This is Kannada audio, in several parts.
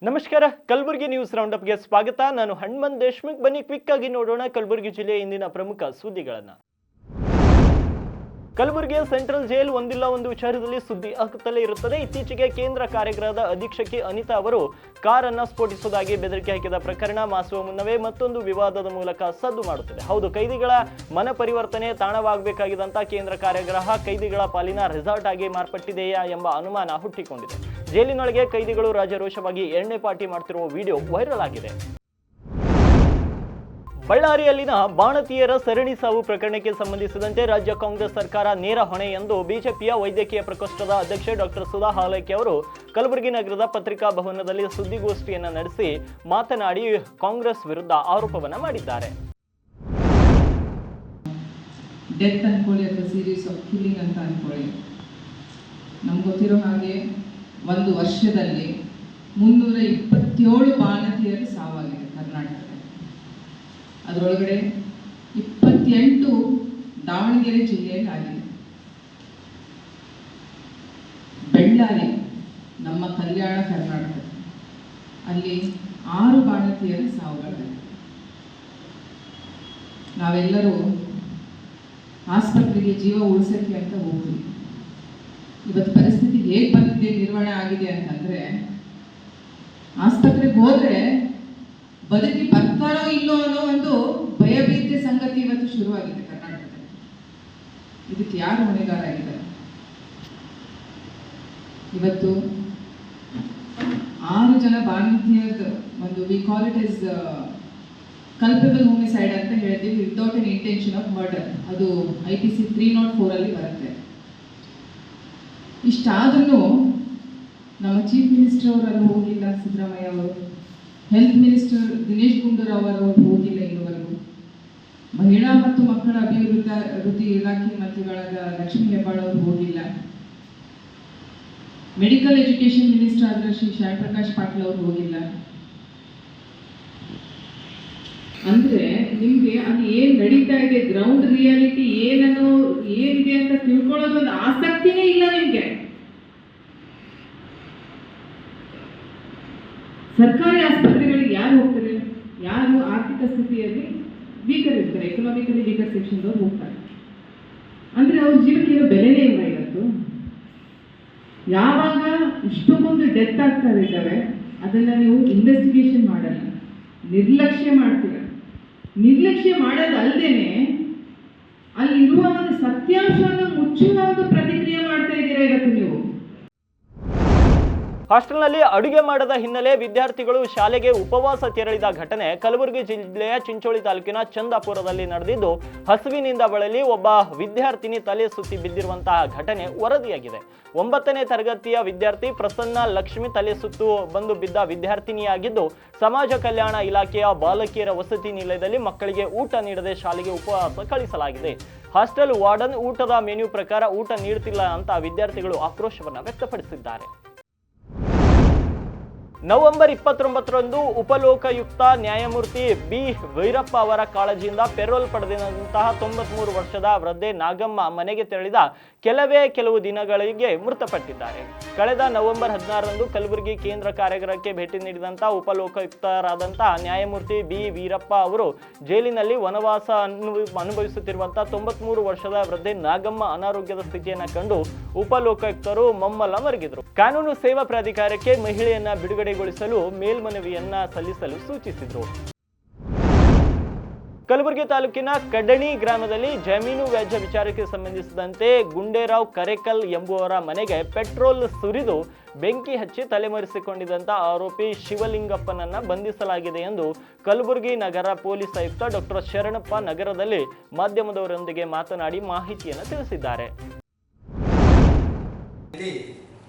ನಮಸ್ಕಾರ. ಕಲಬುರಗಿ ನ್ಯೂಸ್ ರೌಂಡಪ್ಗೆ ಸ್ವಾಗತ. ನಾನು ಹನುಮಂತ್ ದೇಶ್ಮುಖ್. ಬನ್ನಿ ಕ್ವಿಕ್ ಆಗಿ ನೋಡೋಣ ಕಲಬುರಗಿ ಜಿಲ್ಲೆಯ ಇಂದಿನ ಪ್ರಮುಖ ಸುದ್ದಿಗಳನ್ನು. ಕಲಬುರಗಿಯ ಸೆಂಟ್ರಲ್ ಜೈಲ್ ಒಂದಿಲ್ಲ ಒಂದು ವಿಚಾರದಲ್ಲಿ ಸುದ್ದಿ ಆಗ್ತಲೇ ಇರುತ್ತದೆ. ಇತ್ತೀಚೆಗೆ ಕೇಂದ್ರ ಕಾರಾಗೃಹದ ಅಧೀಕ್ಷಕಿ ಅನಿತಾ ಅವರು ಕಾರನ್ನು ಸ್ಫೋಟಿಸುವುದಾಗಿ ಬೆದರಿಕೆ ಹಾಕಿದ ಪ್ರಕರಣ ಮಾಸುವ ಮುನ್ನವೇ ಮತ್ತೊಂದು ವಿವಾದದ ಮೂಲಕ ಸದ್ದು ಮಾಡುತ್ತದೆ. ಹೌದು, ಕೈದಿಗಳ ಮನ ಪರಿವರ್ತನೆ ತಾಣವಾಗಬೇಕಾಗಿದ್ದಂಥ ಕೇಂದ್ರ ಕಾರಾಗೃಹ ಕೈದಿಗಳ ಪಾಲಿನ ರೆಸಾರ್ಟ್ ಆಗಿ ಮಾರ್ಪಟ್ಟಿದೆಯಾ ಎಂಬ ಅನುಮಾನ ಹುಟ್ಟಿಕೊಂಡಿದೆ. ಜೈಲಿನೊಳಗೆ ಕೈದಿಗಳು ರಾಜರೋಷವಾಗಿ ಎಣ್ಣೆ ಪಾರ್ಟಿ ಮಾಡ್ತಿರುವ ವಿಡಿಯೋ ವೈರಲ್ ಆಗಿದೆ. ಬಳ್ಳಾರಿಯಲ್ಲಿನ ಬಾಣತಿಯರ ಸರಣಿ ಸಾವು ಪ್ರಕರಣಕ್ಕೆ ಸಂಬಂಧಿಸಿದಂತೆ ರಾಜ್ಯ ಕಾಂಗ್ರೆಸ್ ಸರ್ಕಾರ ನೇರ ಹೊಣೆ ಎಂದು ಬಿಜೆಪಿಯ ವೈದ್ಯಕೀಯ ಪ್ರಕೋಷ್ಠದ ಅಧ್ಯಕ್ಷೆ ಡಾಕ್ಟರ್ ಸುಧಾ ಹಾಲೈಕೆ ಅವರು ಕಲಬುರಗಿ ನಗರದ ಪತ್ರಿಕಾ ಭವನದಲ್ಲಿ ಸುದ್ದಿಗೋಷ್ಠಿಯನ್ನು ನಡೆಸಿ ಮಾತನಾಡಿ ಕಾಂಗ್ರೆಸ್ ವಿರುದ್ಧ ಆರೋಪವನ್ನು ಮಾಡಿದ್ದಾರೆ. ಡೆತ್ ಅನ್ಕೊಳ್ಳಿ ಅಥವಾ ಸೀರೀಸ್ ಆಫ್ ಕಿಲ್ಲಿಂಗ್ ಅಂತ ಅನ್ಕೊಳ್ಳಿ, ನಮ್ಗೆ ಗೊತ್ತಿರೋ ಹಾಗೆ ಒಂದು ವರ್ಷದಲ್ಲಿ 327 ಬಾಣತಿಯರು ಸಾವಾಗಿದೆ ಕರ್ನಾಟಕದಲ್ಲಿ. ಅದರೊಳಗಡೆ 28 ದಾವಣಗೆರೆ ಜಿಲ್ಲೆಯಲ್ಲಿ ಆಗಿದೆ. ಬೆಳ್ಳಾರಿ ನಮ್ಮ ಕಲ್ಯಾಣ ಕರ್ನಾಟಕ ಅಲ್ಲಿ 6 ಬಾಣತಿಯರ ಸಾವುಗಳಾಗಿದೆ. ನಾವೆಲ್ಲರೂ ಆಸ್ಪತ್ರೆಗೆ ಜೀವ ಉಳಿಸೋಕ್ಕೆ ಅಂತ ಹೋಗ್ತೀವಿ. ಇವತ್ತು ಪರಿಸ್ಥಿತಿ ಹೇಗೆ ಬಂದಿದೆ, ನಿರ್ವಹಣೆ ಆಗಿದೆ ಅಂತಂದ್ರೆ, ಆಸ್ಪತ್ರೆಗೆ ಹೋದ್ರೆ ಬದುಕಿ ಬರ್ತಾರೋ ಇಲ್ಲೋ ಅನ್ನೋ ಒಂದು ಭಯಭೀತಿ ಸಂಗತಿ ಇವತ್ತು ಶುರುವಾಗಿದೆ ಕರ್ನಾಟಕದಲ್ಲಿ. ಇದಕ್ಕೆ ಯಾರು ಹೊಣೆಗಾರ ಆಗಿದ್ದಾರೆ? ಇವತ್ತು 6 ಜನ ಬಾಣತಿಯರ್ದು ಒಂದು we call it is culpable homicide ಅಂತ ಹೇಳ್ತೀವಿ, without N intention of murder. ಅದು IPC 304 ಅಲ್ಲಿ ಬರುತ್ತೆ. ಇಷ್ಟಾದ್ರೂ ನಮ್ಮ ಚೀಫ್ ಮಿನಿಸ್ಟರ್ ಅವರಲ್ಲಿ ಹೋಗಿಲ್ಲ ಸಿದ್ದರಾಮಯ್ಯ ಅವರು, ಹೆಲ್ತ್ ಮಿನಿಸ್ಟರ್ ದಿನೇಶ್ ಗುಂಡೂರಾವ್ ಅವರು ಹೋಗಿಲ್ಲ ಇದುವರೆಗೂ, ಮಹಿಳಾ ಮತ್ತು ಮಕ್ಕಳ ಅಭಿವೃದ್ಧಿ ಇಲಾಖೆ ಮಂತ್ರಿಗಳಾದ ಲಕ್ಷ್ಮೀ ಹೆಬ್ಬಾಳ್ ಅವರು ಹೋಗಿಲ್ಲ, ಮೆಡಿಕಲ್ ಎಜುಕೇಶನ್ ಮಿನಿಸ್ಟರ್ ಆದ ಶ್ರೀ ಶ್ಯಾಮಪ್ರಕಾಶ್ ಪಾಟೀಲ್ ಅವರು ಹೋಗಿಲ್ಲ. ಅಂದ್ರೆ ನಿಮ್ಗೆ ಅದು ಏನ್ ನಡೀತಾ ಇದೆ, ಗ್ರೌಂಡ್ ರಿಯಾಲಿಟಿ ಏನಿದೆ ಅಂತ ತಿಳ್ಕೊಳ್ಳೋದೊಂದು ಆಸಕ್ತಿನೇ ಇಲ್ಲ ನಿಮ್ಗೆ. ಸರ್ಕಾರಿ ಆಸ್ಪತ್ರೆಗಳಿಗೆ ಯಾರು ಹೋಗ್ತಾರೆ? ಯಾರು ಆರ್ಥಿಕ ಸ್ಥಿತಿಯಲ್ಲಿ ವೀಕರ್ ಇರ್ತಾರೆ, ಎಕನಾಮಿಕಲಿ ವೀಕರ್ ಸೆಕ್ಷನ್ದವ್ರು ಹೋಗ್ತಾರೆ. ಅಂದ್ರೆ ಅವ್ರ ಜೀವಕ್ಕೆ ಏನೋ ಬೆಲೆನೇ ಇಲ್ಲ ಇವತ್ತು. ಯಾವಾಗ ಇಷ್ಟೊಂದು ಡೆತ್ ಆಗ್ತಾ ಇದ್ದಾವೆ ಅದನ್ನ ನೀವು ಇನ್ವೆಸ್ಟಿಗೇಷನ್ ಮಾಡಲ್ಲ, ನಿರ್ಲಕ್ಷ್ಯ ಮಾಡ್ತೀರ. ನಿರ್ಲಕ್ಷ್ಯ ಮಾಡೋದಲ್ಲದೇನೆ ಅಲ್ಲಿರುವ ಒಂದು ಸತ್ಯಾಂಶವನ್ನು ಮುಚ್ಚುವ ಒಂದು ಪ್ರತಿಕ್ರಿಯೆ ಮಾಡ್ತಾ ಇದ್ದೀರಾ ಇವತ್ತು ನೀವು. ಹಾಸ್ಟೆಲ್ನಲ್ಲಿ ಅಡುಗೆ ಮಾಡದ ಹಿನ್ನೆಲೆ ವಿದ್ಯಾರ್ಥಿಗಳು ಶಾಲೆಗೆ ಉಪವಾಸ ತೆರಳಿದ ಘಟನೆ ಕಲಬುರಗಿ ಜಿಲ್ಲೆಯ ಚಿಂಚೋಳಿ ತಾಲೂಕಿನ ಚಂದಾಪುರದಲ್ಲಿ ನಡೆದಿದ್ದು, ಹಸುವಿನಿಂದ ಬಳಲಿ ಒಬ್ಬ ವಿದ್ಯಾರ್ಥಿನಿ ತಲೆ ಸುತ್ತಿ ಬಿದ್ದಿರುವಂತಹ ಘಟನೆ ವರದಿಯಾಗಿದೆ. 9ನೇ ತರಗತಿಯ ವಿದ್ಯಾರ್ಥಿ ಪ್ರಸನ್ನ ಲಕ್ಷ್ಮಿ ತಲೆ ಸುತ್ತು ಬಂದು ಬಿದ್ದ ವಿದ್ಯಾರ್ಥಿನಿಯಾಗಿದ್ದು, ಸಮಾಜ ಕಲ್ಯಾಣ ಇಲಾಖೆಯ ಬಾಲಕಿಯರ ವಸತಿ ನಿಲಯದಲ್ಲಿ ಮಕ್ಕಳಿಗೆ ಊಟ ನೀಡದೆ ಶಾಲೆಗೆ ಉಪವಾಸ ಕಳಿಸಲಾಗಿದೆ. ಹಾಸ್ಟೆಲ್ ವಾರ್ಡನ್ ಊಟದ ಮೆನ್ಯೂ ಪ್ರಕಾರ ಊಟ ನೀಡುತ್ತಿಲ್ಲ ಅಂತ ವಿದ್ಯಾರ್ಥಿಗಳು ಆಕ್ರೋಶವನ್ನು ವ್ಯಕ್ತಪಡಿಸಿದ್ದಾರೆ. ನವೆಂಬರ್ 29ರಂದು ಉಪಲೋಕಾಯುಕ್ತ ನ್ಯಾಯಮೂರ್ತಿ ಬಿ ವೀರಪ್ಪ ಅವರ ಕಾಳಜಿಯಿಂದ ಪೆರೋಲ್ ಪಡೆದಂತಹ 93 ವರ್ಷದ ವೃದ್ಧೆ ನಾಗಮ್ಮ ಮನೆಗೆ ತೆರಳಿದ ಕೆಲವು ದಿನಗಳಿಗೆ ಮೃತಪಟ್ಟಿದ್ದಾರೆ. ಕಳೆದ ನವೆಂಬರ್ 16ರಂದು ಕಲಬುರಗಿ ಕೇಂದ್ರ ಕಾರಾಗೃಹಕ್ಕೆ ಭೇಟಿ ನೀಡಿದಂತಹ ಉಪಲೋಕಾಯುಕ್ತರಾದಂತಹ ನ್ಯಾಯಮೂರ್ತಿ ಬಿ ವೀರಪ್ಪ ಅವರು ಜೈಲಿನಲ್ಲಿ ವನವಾಸ ಅನುಭವಿಸುತ್ತಿರುವಂತಹ 93 ವರ್ಷದ ವೃದ್ಧೆ ನಾಗಮ್ಮ ಅನಾರೋಗ್ಯದ ಸ್ಥಿತಿಯನ್ನು ಕಂಡು ಉಪಲೋಕಾಯುಕ್ತರು ಮಮ್ಮಲ ಮರಗಿದ್ರು. ಕಾನೂನು ಸೇವಾ ಪ್ರಾಧಿಕಾರಕ್ಕೆ ಮಹಿಳೆಯನ್ನ ಬಿಡುಗಡೆಗೊಳಿಸಲು ಮೇಲ್ಮನವಿಯನ್ನ ಸಲ್ಲಿಸಲು ಸೂಚಿಸಿದರು. ಕಲಬುರಗಿ ತಾಲೂಕಿನ ಕಡಣಿ ಗ್ರಾಮದಲ್ಲಿ ಜಮೀನು ವ್ಯಾಜ್ಯ ವಿಚಾರಕ್ಕೆ ಸಂಬಂಧಿಸಿದಂತೆ ಗುಂಡೇರಾವ್ ಕರೇಕಲ್ ಎಂಬುವರ ಮನೆಗೆ ಪೆಟ್ರೋಲ್ ಸುರಿದು ಬೆಂಕಿ ಹಚ್ಚಿ ತಲೆಮರೆಸಿಕೊಂಡಿದ್ದಂಥ ಆರೋಪಿ ಶಿವಲಿಂಗಪ್ಪನನ್ನ ಬಂಧಿಸಲಾಗಿದೆ ಎಂದು ಕಲಬುರಗಿ ನಗರ ಪೊಲೀಸ್ ಆಯುಕ್ತ ಡಾಕ್ಟರ್ ಶರಣಪ್ಪ ನಗರದಲ್ಲಿ ಮಾಧ್ಯಮದವರೊಂದಿಗೆ ಮಾತನಾಡಿ ಮಾಹಿತಿಯನ್ನು ತಿಳಿಸಿದ್ದಾರೆ.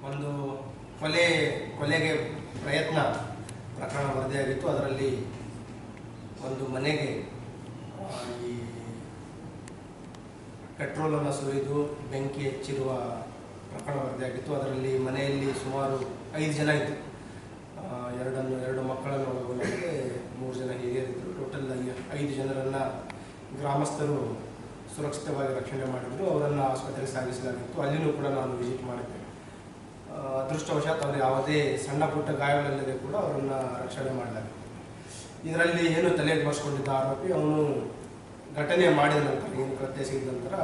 ಒಂದು ಕೊಲೆಗೆ ಪ್ರಯತ್ನ ಪ್ರಕರಣ ವರದಿಯಾಗಿತ್ತು. ಅದರಲ್ಲಿ ಒಂದು ಮನೆಗೆ ಈ ಪೆಟ್ರೋಲನ್ನು ಸುರಿದು ಬೆಂಕಿ ಹಚ್ಚಿರುವ ಪ್ರಕರಣ ವರದಿಯಾಗಿತ್ತು. ಅದರಲ್ಲಿ ಮನೆಯಲ್ಲಿ ಸುಮಾರು 5 ಜನ ಇತ್ತು. 2 ಮಕ್ಕಳನ್ನು ಒಳಗೊಂಡಂತೆ 3 ಜನ ಹಿರಿಯರಿದ್ದರು. ಟೋಟಲ್ 5 ಜನರನ್ನು ಗ್ರಾಮಸ್ಥರು ಸುರಕ್ಷಿತವಾಗಿ ರಕ್ಷಣೆ ಮಾಡಿದ್ರು. ಅವರನ್ನು ಆಸ್ಪತ್ರೆಗೆ ಸಾಗಿಸಲಾಗಿತ್ತು. ಅಲ್ಲಿನೂ ಕೂಡ ನಾನು ವಿಸಿಟ್ ಮಾಡಿದ್ದೆ. ಅದೃಷ್ಟವಶಾತ್ ಅವರು ಯಾವುದೇ ಸಣ್ಣ ಪುಟ್ಟ ಗಾಯಗಳಿಲ್ಲದೆ ಕೂಡ ಅವರನ್ನು ರಕ್ಷಣೆ ಮಾಡಲಾಗಿದೆ. ಇದರಲ್ಲಿ ಏನು ತಲೆಗೆ ಮಾಡಿಸ್ಕೊಂಡಿದ್ದ ಆರೋಪಿ ಅವನು ಘಟನೆ ಮಾಡಿದ ನಂತರ, ಏನು ಕೃತ್ಯ ಸಿಗಿದ ನಂತರ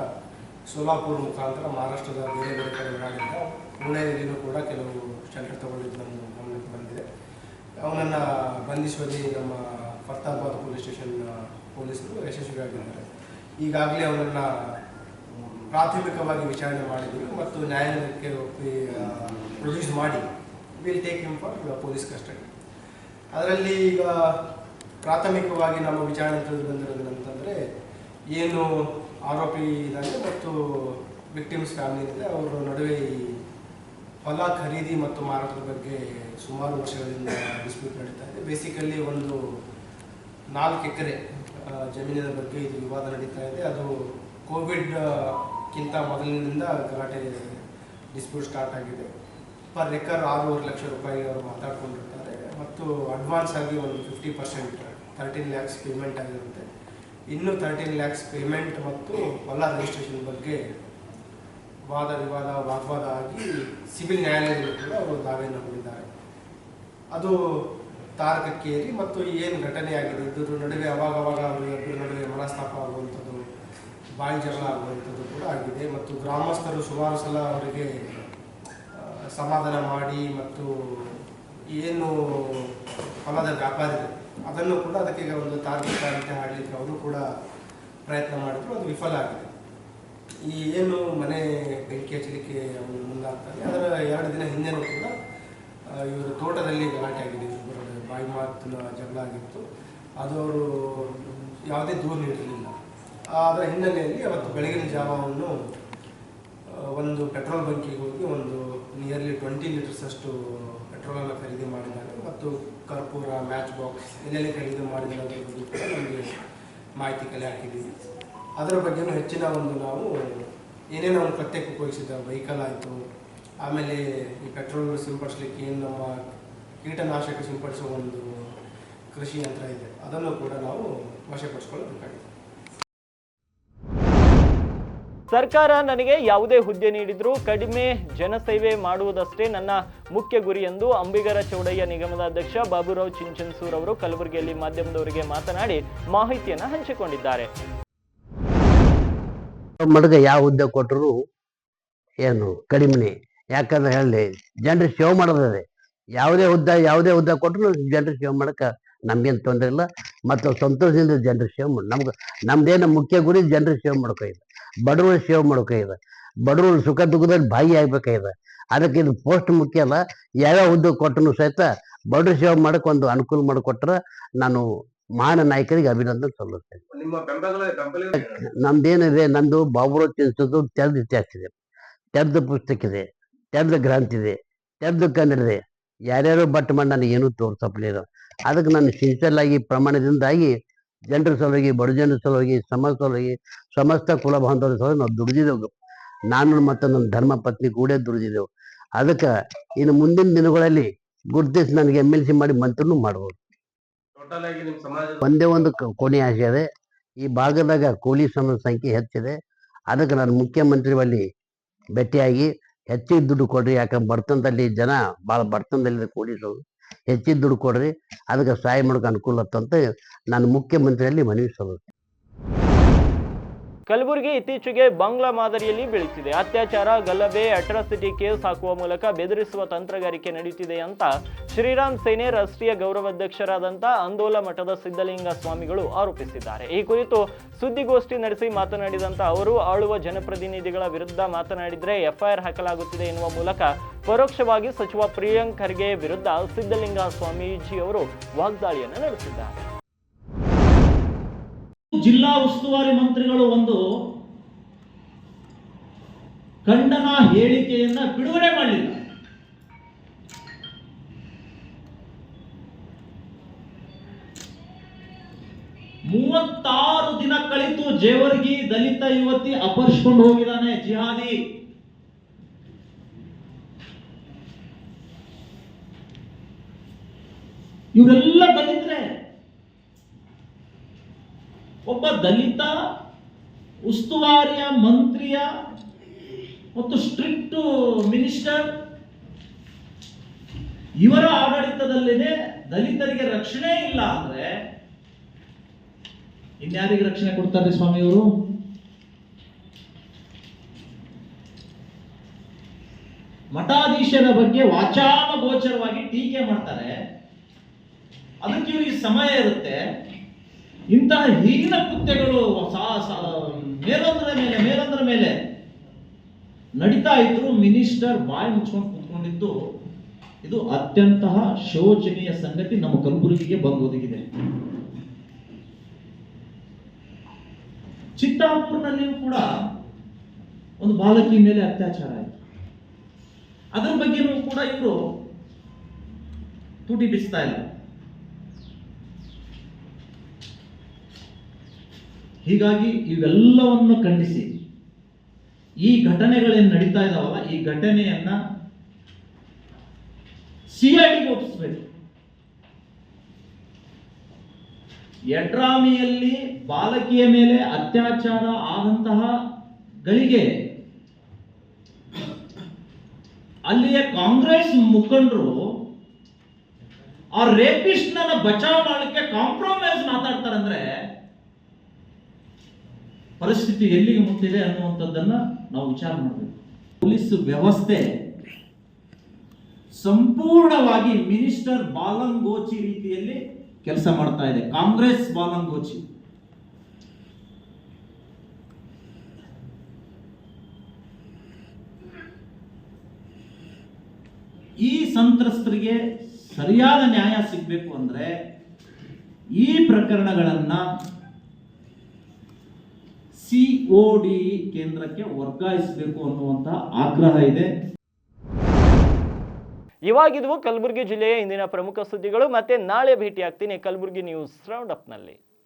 ಸೋಲಾಪುರ ಮುಖಾಂತರ ಮಹಾರಾಷ್ಟ್ರದ ಬೇರೆ ಬೇರೆ ಕಡೆ ಓಡಾಡಿದ್ದ. ಪುಣೆಯಲ್ಲಿಯೂ ಕೂಡ ಕೆಲವು ಶೆಲ್ಟರ್ ತಗೊಂಡಿದ್ದು ನಮ್ಮ ಗಮನಕ್ಕೆ ಬಂದಿದೆ. ಅವನನ್ನು ಬಂಧಿಸುವಲ್ಲಿ ನಮ್ಮ ಫರ್ತಾಬಾದ್ ಪೊಲೀಸ್ ಸ್ಟೇಷನ್ ಪೊಲೀಸರು ಯಶಸ್ವಿಯಾಗಿದ್ದಾರೆ. ಈಗಾಗಲೇ ಅವನನ್ನು ಪ್ರಾಥಮಿಕವಾಗಿ ವಿಚಾರಣೆ ಮಾಡಿದ್ದೀವಿ ಮತ್ತು ನ್ಯಾಯಾಲಯಕ್ಕೆ ಪ್ರೊಡ್ಯೂಸ್ ಮಾಡಿ will take him for police custody. ಅದರಲ್ಲಿ ಈಗ ಪ್ರಾಥಮಿಕವಾಗಿ ನಮ್ಮ ವಿಚಾರಣೆ ತಿಳಿದು ಬಂದಿರೋದೇನಂತಂದರೆ, ಏನು ಆರೋಪಿ ಇದ್ದಾನೆ ಮತ್ತು ವಿಕ್ಟಿಮ್ಸ್ ಫ್ಯಾಮಿಲಿ ಇದೆ, ಅವರ ನಡುವೆ ಈ ಹೊಲ ಖರೀದಿ ಮತ್ತು ಮಾರಾಟದ ಬಗ್ಗೆ ಸುಮಾರು ವರ್ಷಗಳಿಂದ ಡಿಸ್ಪ್ಯೂಟ್ ನಡೀತಾ ಇದೆ. ಬೇಸಿಕಲಿ ಒಂದು 4 ಎಕರೆ ಜಮೀನಿನ ಬಗ್ಗೆ ಇದು ವಿವಾದ ನಡೀತಾ ಇದೆ. ಅದು ಕೋವಿಡ್ಗಿಂತ ಮೊದಲಿನಿಂದ ಗಲಾಟೆ ಡಿಸ್ಪ್ಯೂಟ್ ಸ್ಟಾರ್ಟ್ ಆಗಿದೆ. ಪರ್ ಎಕರ್ 6.5 ಲಕ್ಷ ರೂಪಾಯಿ ಅವರು ಮಾತಾಡ್ಕೊಂಡಿರ್ತಾರೆ ಮತ್ತು ಅಡ್ವಾನ್ಸ್ ಆಗಿ ಒಂದು 50% 13 lakhs ಪೇಮೆಂಟ್ ಆಗಿರುತ್ತೆ. ಇನ್ನು 13 lakhs ಪೇಮೆಂಟ್ ಮತ್ತು ಹೊಲ ರಿಜಿಸ್ಟ್ರೇಷನ್ ಬಗ್ಗೆ ವಾಗ್ವಾದ ಆಗಿ ಸಿವಿಲ್ ನ್ಯಾಯಾಲಯದಲ್ಲೂ ಕೂಡ ಅವರು ದಾವೆಯನ್ನು ಹೂಡಿದ್ದಾರೆ. ಅದು ತಾರಕಕ್ಕೇರಿ ಮತ್ತು ಏನು ಘಟನೆ ಆಗಿದೆ ಇದ್ರ ನಡುವೆ ಅವಾಗವಾಗ ಅವರಿಬ್ಬರ ನಡುವೆ ಮನಸ್ತಾಪ ಆಗುವಂಥದ್ದು, ಬಾಯಿ ಜಗಳ ಆಗುವಂಥದ್ದು ಕೂಡ ಆಗಿದೆ. ಮತ್ತು ಗ್ರಾಮಸ್ಥರು ಸುಮಾರು ಸಲ ಅವರಿಗೆ ಸಮಾಧಾನ ಮಾಡಿ ಮತ್ತು ಏನು ಹೊಲದ ವ್ಯಾಪಾರ ಇದೆ ಅದನ್ನು ಕೂಡ ಅದಕ್ಕೆ ಒಂದು ತಾರ್ಕಿಕ ಅಂತ್ಯ ಹಾಡಲಿಕ್ಕೆ ಅವರು ಕೂಡ ಪ್ರಯತ್ನ ಮಾಡಿದ್ರು, ಅದು ವಿಫಲ ಆಗಿದೆ. ಈ ಏನು ಮನೆ ಬೆಂಕಿ ಹಚ್ಚಲಿಕ್ಕೆ ಅವರು ಮುಂದಾಗ್ತಾರೆ, ಅದರ 2 ದಿನ ಹಿಂದೆನೂ ಕೂಡ ಇವರು ತೋಟದಲ್ಲಿ ಗಲಾಟೆ ಆಗಿದೆ, ಬಾಯಿ ಮಾತಿನ ಜಗಳ ಆಗಿತ್ತು. ಅದು ಅವರು ಯಾವುದೇ ದೂರು ನೀಡಿರಲಿಲ್ಲ. ಅದರ ಹಿನ್ನೆಲೆಯಲ್ಲಿ ಅವತ್ತು ಬೆಳಗಿನ ಜಾವವನ್ನು ಒಂದು ಪೆಟ್ರೋಲ್ ಬಂಕಿಗೆ ಹೋಗಿ ಒಂದು ನಿಯರ್ಲಿ 20 ಲೀಟರ್ಸ್ ಅಷ್ಟು ಪೆಟ್ರೋಲನ್ನು ಖರೀದಿ ಮಾಡಿದ್ದಾರೆ ಮತ್ತು ಕರ್ಪೂರ, ಮ್ಯಾಚ್ ಬಾಕ್ಸ್ ಎಲ್ಲೆಲ್ಲಿ ಖರೀದಿ ಮಾಡಿದ್ದಾರೆ ಅದರ ಬಗ್ಗೆ ಕೂಡ ನಮಗೆ ಮಾಹಿತಿ ಕಲೆ ಹಾಕಿದ್ದೀವಿ. ಅದರ ಬಗ್ಗೆಯೂ ಹೆಚ್ಚಿನ ಒಂದು ನಾವು ಏನೇನು ಒಂದು ಕೃತ್ಯಕ್ಕೆ ಉಪಯೋಗಿಸಿದ ವೆಹಿಕಲ್ ಆಯಿತು, ಆಮೇಲೆ ಈ ಪೆಟ್ರೋಲ್ ಸಿಂಪಡಿಸ್ಲಿಕ್ಕೆ ಏನು ನಮ್ಮ ಕೀಟನಾಶಕ ಸಿಂಪಡಿಸುವ ಒಂದು ಕೃಷಿ ಯಂತ್ರ ಇದೆ ಅದನ್ನು ಕೂಡ ನಾವು ವಶಪಡಿಸ್ಕೊಳ್ಳಬೇಕಾಗಿದೆ. ಸರ್ಕಾರ ನನಗೆ ಯಾವುದೇ ಹುದ್ದೆ ನೀಡಿದ್ರೂ ಕಡಿಮೆ ಜನಸೇವೆ ಮಾಡುವುದಷ್ಟೇ ನನ್ನ ಮುಖ್ಯ ಗುರಿ ಎಂದು ಅಂಬಿಗರ ಚೌಡಯ್ಯ ನಿಗಮದ ಅಧ್ಯಕ್ಷ ಬಾಬುರಾವ್ ಚಿಂಚನ್ಸೂರ್ ಅವರು ಕಲಬುರಗಿಯಲ್ಲಿ ಮಾಧ್ಯಮದವರಿಗೆ ಮಾತನಾಡಿ ಮಾಹಿತಿಯನ್ನು ಹಂಚಿಕೊಂಡಿದ್ದಾರೆ. ಮಡಗ ಯಾವ ಹುದ್ದೆ ಕೊಟ್ಟರು ಏನು ಕಡಿಮೆ, ಯಾಕಂದ್ರೆ ಹೇಳಿ ಜನರು ಸೇವೆ ಮಾಡೋದಿದೆ. ಯಾವುದೇ ಹುದ್ದೆ ಕೊಟ್ಟರು ಜನರು ಸೇವೆ ಮಾಡಕ್ಕೆ ನಮ್ಗೇನು ತೊಂದರೆ ಇಲ್ಲ ಮತ್ತು ಸಂತೋಷದಿಂದ ಜನರು ಸೇವೆ ಮಾಡಿ ನಮ್ದೇನು ಮುಖ್ಯ ಗುರಿ ಜನರು ಸೇವೆ ಮಾಡ್ಕೋಗಿದೆ, ಬಡವರು ಸೇವೆ ಮಾಡ್ಕೋಗಿದೆ, ಬಡವರು ಸುಖ ದುಃಖದಲ್ಲಿ ಭಾಗಿಯಾಗಬೇಕಾಗಿದೆ. ಅದಕ್ಕೆ ಇದು ಪೋಸ್ಟ್ ಮುಖ್ಯ ಅಲ್ಲ. ಯಾವ್ಯಾವ ಹುದ್ದೆ ಕೊಟ್ಟರು ಸಹಿತ ಬಡವರು ಸೇವೆ ಮಾಡಕ್ಕೆ ಒಂದು ಅನುಕೂಲ ಮಾಡಿಕೊಟ್ರೆ ನಾನು ಮಹಾನ್ ನಾಯಕರಿಗೆ ಅಭಿನಂದನೆ ಸಲ್ಲಿಸ್ತೇನೆ. ನಮ್ದೇನಿದೆ, ನಂದು ಬಾಬುರಾವ್ ಚಿಂಚನ್ಸೂರ್ ತೆರೆದ ಇತಿಹಾಸ ಇದೆ, ತೆರೆದ ಪುಸ್ತಕ ಇದೆ, ತೆರೆದ ಗ್ರಂಥ ಇದೆ, ತೆರೆದ ಕನ್ನಡ ಇದೆ. ಯಾರ್ಯಾರು ಬಟ್ ಮಾಡಿ ನನಗೆ ಏನೂ ತೋರ್ಸಪ್ಲಿಲ್ಲ. ಅದಕ್ಕೆ ನಾನು ಸಿನ್ಸಿಯರ್ ಆಗಿ ಪ್ರಮಾಣದಿಂದಾಗಿ ಜನರ ಸಲುವಾಗಿ, ಬಡ ಜನರ ಸಲುವಾಗಿ, ಸಮಾಜ ಸಲುವಾಗಿ, ಸಮಸ್ತ ಕುಲ ಬಾಂಧವರ ಸಲುವಾಗಿ ನಾವು ದುಡಿದಿದ್ದೆವು. ನಾನು ಮತ್ತು ನನ್ನ ಧರ್ಮ ಪತ್ನಿ ಕೂಡ ದುಡಿದಿದ್ದೆವು. ಅದಕ್ಕೆ ಇನ್ನು ಮುಂದಿನ ದಿನಗಳಲ್ಲಿ ಗುರುತಿಸಿ ನನಗೆ MLC ಮಾಡಿ ಮಂತ್ರಿನೂ ಮಾಡ್ಬೋದು. ಒಂದೇ ಒಂದು ಕೊನೆ ಆಸೆ ಇದೆ, ಈ ಭಾಗದಾಗ ಕೂಲಿ ಶ್ರಮದ ಸಂಖ್ಯೆ ಹೆಚ್ಚಿದೆ. ಅದಕ್ಕೆ ನಾನು ಮುಖ್ಯಮಂತ್ರಿ ಬಳಿ ಭೇಟಿಯಾಗಿ ಹೆಚ್ಚಿಗೆ ದುಡ್ಡು ಕೊಡ್ರಿ, ಯಾಕಂದ್ರೆ ಬಡತನದಲ್ಲಿ ಜನ ಭಾಳ ಬಡತನದಲ್ಲಿ ಕೂಲಿಸೋದು, ಹೆಚ್ಚಿಗೆ ದುಡ್ಡು ಕೊಡ್ರಿ, ಅದಕ್ಕೆ ಸಹಾಯ ಮಾಡೋಕೆ ಅನುಕೂಲ ಅಂತ ನಾನು ಮುಖ್ಯಮಂತ್ರಿಯಲ್ಲಿ ಮನವಿ ಸಲ್ಲಿಸ್ತೇನೆ. ಕಲಬುರಗಿ ಇತ್ತೀಚೆಗೆ ಬಾಂಗ್ಲಾ ಮಾದರಿಯಲ್ಲಿ ಬೆಳೆಸಿದೆ. ಅತ್ಯಾಚಾರ, ಗಲಭೆ, ಅಟ್ರಾಸಿಟಿ ಕೇಸ್ ಹಾಕುವ ಮೂಲಕ ಬೆದರಿಸುವ ತಂತ್ರಗಾರಿಕೆ ನಡೆಯುತ್ತಿದೆ ಅಂತ ಶ್ರೀರಾಮ್ ಸೇನೆ ರಾಷ್ಟ್ರೀಯ ಗೌರವಾಧ್ಯಕ್ಷರಾದಂಥ ಅಂದೋಲ ಮಠದ ಸಿದ್ಧಲಿಂಗ ಸ್ವಾಮಿಗಳು ಆರೋಪಿಸಿದ್ದಾರೆ. ಈ ಕುರಿತು ಸುದ್ದಿಗೋಷ್ಠಿ ನಡೆಸಿ ಮಾತನಾಡಿದಂಥ ಅವರು, ಆಳುವ ಜನಪ್ರತಿನಿಧಿಗಳ ವಿರುದ್ಧ ಮಾತನಾಡಿದರೆ FIR ಹಾಕಲಾಗುತ್ತಿದೆ ಎನ್ನುವ ಮೂಲಕ ಪರೋಕ್ಷವಾಗಿ ಸಚಿವ ಪ್ರಿಯಾಂಕ್ ಖರ್ಗೆ ವಿರುದ್ಧ ಸಿದ್ಧಲಿಂಗ ಸ್ವಾಮೀಜಿ ಅವರು ವಾಗ್ದಾಳಿಯನ್ನು ನಡೆಸಿದ್ದಾರೆ. ಜಿಲ್ಲಾ ಉಸ್ತುವಾರಿ ಮಂತ್ರಿಗಳು ಒಂದು ಖಂಡನ ಹೇಳಿಕೆಯನ್ನ ಬಿಡುಗಡೆ ಮಾಡಲಿಲ್ಲ. ಮೂವತ್ತಾರು ದಿನ ಕಳಿತು ಜೇವರ್ಗಿ ದಲಿತ ಯುವತಿ ಅಪಹರಿಸಿಕೊಂಡು ಹೋಗಿದ್ದಾನೆ ಜಿಹಾದಿ. ಇವರೆಲ್ಲ ದಲಿತರೆ. ಒಬ್ಬ ದಲಿತ ಉಸ್ತುವಾರಿಯ ಮಂತ್ರಿಯ ಮತ್ತು ಸ್ಟ್ರಿಕ್ಟ್ ಮಿನಿಸ್ಟರ್ ಇವರ ಆಡಳಿತದಲ್ಲೇನೆ ದಲಿತರಿಗೆ ರಕ್ಷಣೆ ಇಲ್ಲ ಅಂದ್ರೆ ಇನ್ಯಾರಿಗೆ ರಕ್ಷಣೆ ಕೊಡ್ತಾರೆ ಸ್ವಾಮಿಯವರು? ಮಠಾಧೀಶರ ಬಗ್ಗೆ ವಾಚಾಮಗೋಚರವಾಗಿ ಟೀಕೆ ಮಾಡ್ತಾರೆ. ಅದಕ್ಕೆ ಇವರಿಗೆ ಸಮಯ ಇರುತ್ತೆ. ಇಂತಹ ಹೀನ ಕೃತ್ಯಗಳು ಮೇಲೊಂದರ ಮೇಲೆ ನಡೀತಾ ಇದ್ರು. ಮಿನಿಸ್ಟರ್ ಬಾಯಿ ಮುಚ್ಕೊಂಡು ಕೂತ್ಕೊಂಡಿದ್ದು ಇದು ಅತ್ಯಂತ ಶೋಚನೀಯ ಸಂಗತಿ ನಮ್ಮ ಕಲಬುರಗಿಗೆ ಬಂದೊದಗಿದೆ. ಚಿತ್ತಾಪುರ್ನಲ್ಲಿಯೂ ಕೂಡ ಒಂದು ಬಾಲಕಿ ಮೇಲೆ ಅತ್ಯಾಚಾರ ಆಯಿತು. ಅದರ ಬಗ್ಗೆನೂ ಕೂಡ ಇವರು ತುಟಿ ಬಿಚ್ತಾ ಇಲ್ಲ. ಹೀಗಾಗಿ ಇವೆಲ್ಲವನ್ನು ಖಂಡಿಸಿ ಈ ಘಟನೆಗಳೇನು ನಡೀತಾ ಇದಾವಲ್ಲ, ಈ ಘಟನೆಯನ್ನ ಸಿಐಡಿಗೆ ಒಪ್ಪಿಸಬೇಕು. ಯಡ್ರಾಮಿಯಲ್ಲಿ ಬಾಲಕಿಯ ಮೇಲೆ ಅತ್ಯಾಚಾರ ಆದಂತಹ ಗಳಿಗೆ ಅಲ್ಲಿಯ ಕಾಂಗ್ರೆಸ್ ಮುಖಂಡರು ಆ ರೇಪಿಸ್ಟ್ನ ಬಚಾವ್ ಮಾಡಲಿಕ್ಕೆ ಕಾಂಪ್ರಮೈಸ್ ಮಾತಾಡ್ತಾರಂದ್ರೆ ಪರಿಸ್ಥಿತಿ ಎಲ್ಲಿಗೆ ಮುಟ್ಟಿದೆ ಅನ್ನುವಂಥದ್ದನ್ನ ನಾವು ವಿಚಾರ ಮಾಡಬೇಕು. ಪೊಲೀಸ್ ವ್ಯವಸ್ಥೆ ಸಂಪೂರ್ಣವಾಗಿ ಮಿನಿಸ್ಟರ್ ಬಾಲಂಗೋಚಿ ರೀತಿಯಲ್ಲಿ ಕೆಲಸ ಮಾಡ್ತಾ ಇದೆ. ಕಾಂಗ್ರೆಸ್ ಬಾಲಂಗೋಚಿ. ಈ ಸಂತ್ರಸ್ತರಿಗೆ ಸರಿಯಾದ ನ್ಯಾಯ ಸಿಗಬೇಕು ಅಂದ್ರೆ ಈ ಪ್ರಕರಣಗಳನ್ನ COD ಕೇಂದ್ರಕ್ಕೆ ವರ್ಗಾಯಿಸಬೇಕು ಅನ್ನುವಂತ ಆಗ್ರಹ ಇದೆ. ಇವಾಗಿದ್ವು ಕಲಬುರಗಿ ಜಿಲ್ಲೆಯ ಇಂದಿನ ಪ್ರಮುಖ ಸುದ್ದಿಗಳು. ಮತ್ತೆ ನಾಳೆ ಭೇಟಿ ಆಗ್ತೀನಿ ಕಲಬುರಗಿ ನ್ಯೂಸ್ ರೌಂಡ್ ಅಪ್ ನಲ್ಲಿ.